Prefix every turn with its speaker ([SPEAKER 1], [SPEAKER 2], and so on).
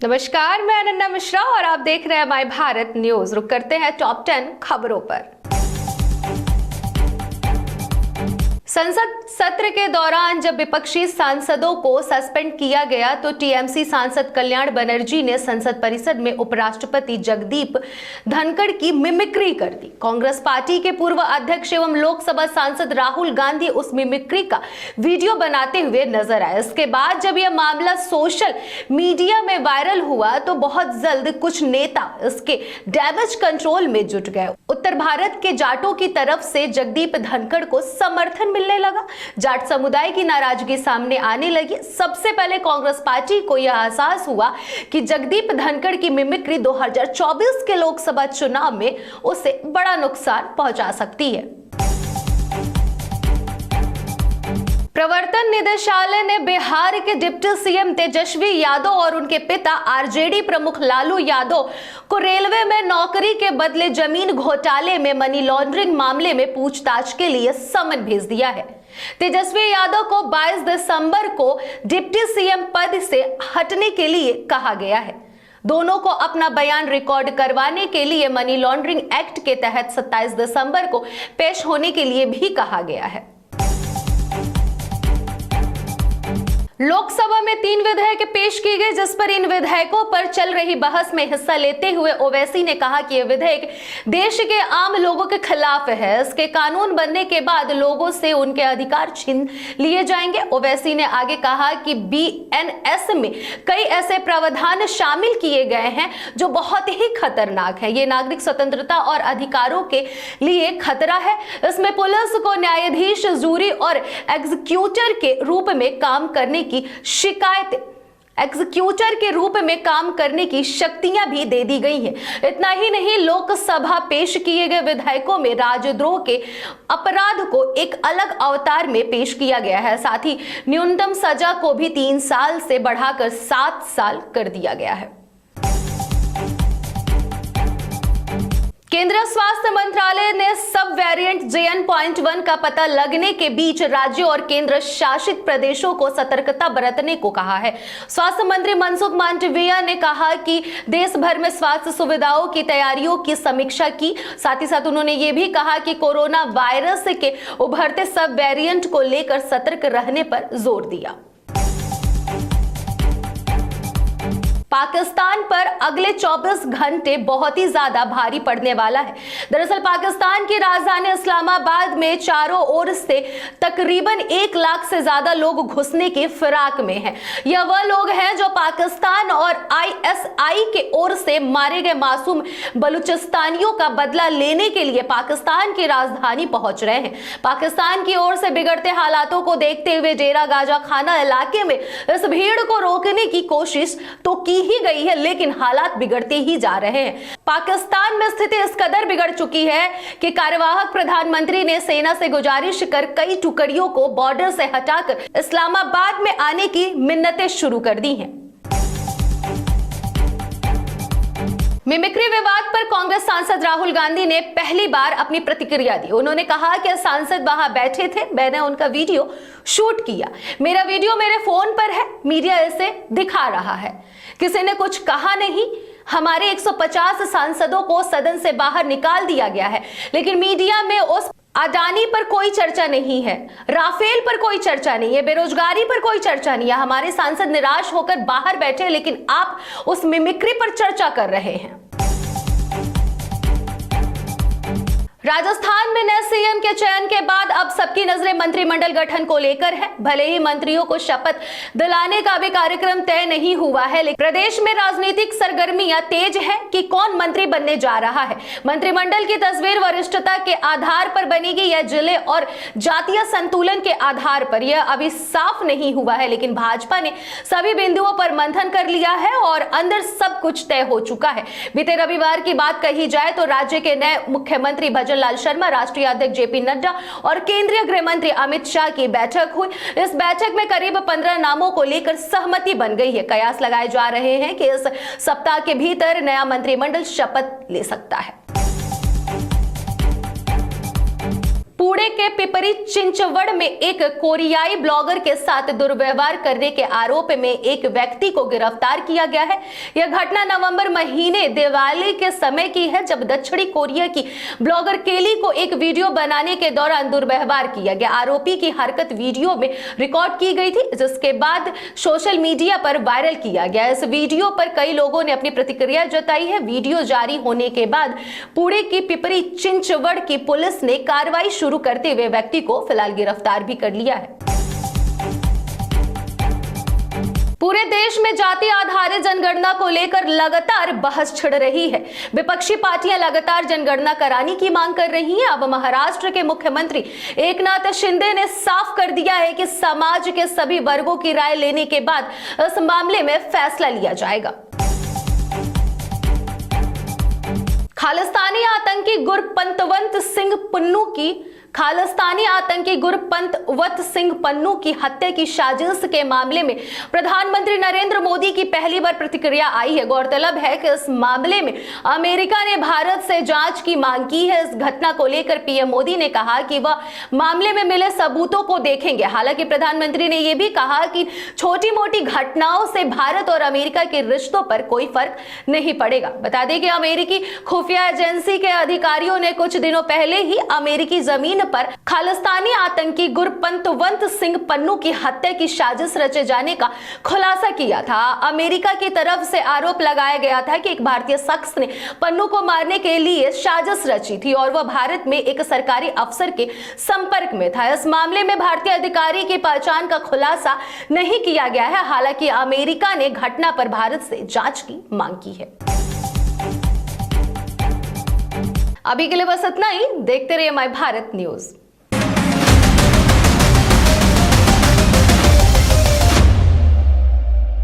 [SPEAKER 1] नमस्कार, मैं अनन्या मिश्रा और आप देख रहे हैं माय भारत न्यूज। रुक करते हैं टॉप 10 खबरों पर। संसद सत्र के दौरान जब विपक्षी सांसदों को सस्पेंड किया गया तो टीएमसी सांसद कल्याण बनर्जी ने संसद परिसर में उपराष्ट्रपति जगदीप धनखड़ की मिमिक्री कर दी। कांग्रेस पार्टी के पूर्व अध्यक्ष एवं लोकसभा सांसद राहुल गांधी उस मिमिक्री का वीडियो बनाते हुए नजर आए। इसके बाद जब यह मामला सोशल मीडिया में वायरल हुआ तो बहुत जल्द कुछ नेता इसके डैमेज कंट्रोल में जुट गए। उत्तर भारत के जाटों की तरफ से जगदीप धनखड़ को समर्थन मिलने लगा। जाट समुदाय की नाराजगी सामने आने लगी। सबसे पहले कांग्रेस पार्टी को यह एहसास हुआ कि जगदीप धनखड़ की मिमिक्री 2024 के लोकसभा चुनाव में उसे बड़ा नुकसान पहुंचा सकती है। प्रवर्तन निदेशालय ने बिहार के डिप्टी सीएम तेजस्वी यादव और उनके पिता आरजेडी प्रमुख लालू यादव को रेलवे में नौकरी के बदले जमीन घोटाले में मनी लॉन्ड्रिंग मामले में पूछताछ के लिए समन भेज दिया है। तेजस्वी यादव को 22 दिसंबर को डिप्टी सीएम पद से हटने के लिए कहा गया है। दोनों को अपना बयान रिकॉर्ड करवाने के लिए मनी लॉन्ड्रिंग एक्ट के तहत 27 दिसंबर को पेश होने के लिए भी कहा गया है। लोकसभा में 3 विधेयक पेश किए गए, जिस पर इन विधेयकों पर चल रही बहस में हिस्सा लेते हुए ओवैसी ने कहा कि यह विधेयक देश के आम लोगों के खिलाफ है। इसके कानून बनने के बाद लोगों से उनके अधिकार छीन लिए जाएंगे। ओवैसी ने आगे कहा कि बीएनएस में कई ऐसे प्रावधान शामिल किए गए हैं जो बहुत ही खतरनाक है। ये नागरिक स्वतंत्रता और अधिकारों के लिए खतरा है। इसमें पुलिस को न्यायाधीश, जूरी और एग्जीक्यूटर के रूप में काम करने की शक्तियां भी दे दी गई हैं। इतना ही नहीं, लोकसभा पेश किए गए विधेयकों में राजद्रोह के अपराध को एक अलग अवतार में पेश किया गया है। साथ ही न्यूनतम सजा को भी 3 साल से बढ़ाकर 7 साल कर दिया गया है। केंद्रीय स्वास्थ्य मंत्रालय ने सब वेरिएंट JN.1 का पता लगने के बीच राज्यों और केंद्र शासित प्रदेशों को सतर्कता बरतने को कहा है। स्वास्थ्य मंत्री मनसुख मांडविया ने कहा कि देश भर में स्वास्थ्य सुविधाओं की तैयारियों की समीक्षा की। साथ ही साथ उन्होंने ये भी कहा कि कोरोना वायरस के उभरते सब वेरिएंट को लेकर सतर्क रहने पर जोर दिया। पाकिस्तान पर अगले 24 घंटे बहुत ही ज्यादा भारी पड़ने वाला है। दरअसल पाकिस्तान की राजधानी इस्लामाबाद में चारों ओर से तकरीबन 1 लाख से ज्यादा लोग घुसने की फिराक में हैं। यह वह लोग हैं जो पाकिस्तान और ISI के ओर से मारे गए मासूम बलूचिस्तानियों का बदला लेने के लिए पाकिस्तान की राजधानी पहुंच रहे हैं। पाकिस्तान की ओर से बिगड़ते हालातों को देखते हुए डेरा गाजा खाना इलाके में इस भीड़ को रोकने की कोशिश तो की ही गई है, लेकिन हालात बिगड़ते ही जा रहे हैं। पाकिस्तान में स्थिति इस कदर बिगड़ चुकी है कि कार्यवाहक प्रधानमंत्री ने सेना से गुजारिश कर कई टुकड़ियों को बॉर्डर से हटाकर इस्लामाबाद में आने की मिन्नतें शुरू कर दी हैं। मिमिक्री विवाद पर कांग्रेस सांसद राहुल गांधी ने पहली बार अपनी प्रतिक्रिया दी। उन्होंने कहा कि सांसद वहां बैठे थे, मैंने उनका वीडियो शूट किया। मेरा वीडियो मेरे फोन पर है, मीडिया इसे दिखा रहा है। किसी ने कुछ कहा नहीं। हमारे 150 सांसदों को सदन से बाहर निकाल दिया गया है, लेकिन मीडिया में उस अडानी पर कोई चर्चा नहीं है, राफेल पर कोई चर्चा नहीं है, बेरोजगारी पर कोई चर्चा नहीं है। हमारे सांसद निराश होकर बाहर बैठे, लेकिन आप उस मिमिक्री पर चर्चा कर रहे हैं। राजस्थान में नए सीएम के चयन के बाद अब सबकी नजरें मंत्रिमंडल गठन को लेकर है। भले ही मंत्रियों को शपथ दिलाने का भी कार्यक्रम तय नहीं हुआ है, लेकिन प्रदेश में राजनीतिक सरगर्मियां तेज है कि कौन मंत्री बनने जा रहा है। मंत्रिमंडल की तस्वीर वरिष्ठता के आधार पर बनेगी या जिले और जातीय संतुलन के आधार पर, यह अभी साफ नहीं हुआ है। लेकिन भाजपा ने सभी बिंदुओं पर मंथन कर लिया है और अंदर सब कुछ तय हो चुका है। बीते रविवार की बात कही जाए तो राज्य के नए मुख्यमंत्री लाल शर्मा, राष्ट्रीय अध्यक्ष जेपी नड्डा और केंद्रीय गृह मंत्री अमित शाह की बैठक हुई। इस बैठक में करीब 15 नामों को लेकर सहमति बन गई है। कयास लगाए जा रहे हैं कि इस सप्ताह के भीतर नया मंत्रिमंडल शपथ ले सकता है। पुणे के पिपरी चिंचवड़ में एक कोरियाई ब्लॉगर के साथ दुर्व्यवहार करने के आरोप में एक व्यक्ति को गिरफ्तार किया गया है। यह घटना नवंबर महीने दिवाली के समय की है, जब दक्षिणी कोरिया की ब्लॉगर केली को एक वीडियो बनाने के दौरान दुर्व्यवहार किया गया। आरोपी की हरकत वीडियो में रिकॉर्ड की गई थी, जिसके बाद सोशल मीडिया पर वायरल किया गया। इस वीडियो पर कई लोगों ने अपनी प्रतिक्रिया जताई है। वीडियो जारी होने के बाद पुणे की पिपरी चिंचवड़ की पुलिस ने कार्रवाई शुरू करते हुए व्यक्ति को फिलहाल गिरफ्तार भी कर लिया है। पूरे देश में जाति आधारित जनगणना को लेकर लगातार बहस छिड़ रही है। विपक्षी पार्टियां लगातार जनगणना कराने की मांग कर रही हैं। अब महाराष्ट्र के मुख्यमंत्री एकनाथ शिंदे ने साफ कर दिया है कि समाज के सभी वर्गों की राय लेने के बाद इस मामले में फैसला लिया जाएगा। खालिस्तानी आतंकी गुरपंतवंत सिंह पन्नू की हत्या की साजिश के मामले में प्रधानमंत्री नरेंद्र मोदी की पहली बार प्रतिक्रिया आई है। गौरतलब है कि इस मामले में अमेरिका ने भारत से जांच की मांग की है। इस घटना को लेकर पीएम मोदी ने कहा कि वह मामले में मिले सबूतों को देखेंगे। हालांकि प्रधानमंत्री ने यह भी कहा कि छोटी मोटी घटनाओं से भारत और अमेरिका के रिश्तों पर कोई फर्क नहीं पड़ेगा। बता दें कि अमेरिकी खुफिया एजेंसी के अधिकारियों ने कुछ दिनों पहले ही अमेरिकी जमीन पर खालिस्तानी आतंकी गुरपंतवंत सिंह पन्नू की हत्या की साजिश रचे जाने का खुलासा किया था। अमेरिका की तरफ से आरोप लगाया गया था कि एक भारतीय शख्स ने पन्नू को मारने के लिए साजिश रची थी और वह भारत में एक सरकारी अफसर के संपर्क में था। इस मामले में भारतीय अधिकारी की पहचान का खुलासा नहीं किया गया है। हालांकि अमेरिका ने घटना पर भारत से जांच की मांग की है। अभी के लिए बस इतना ही। देखते रहिए माय भारत न्यूज।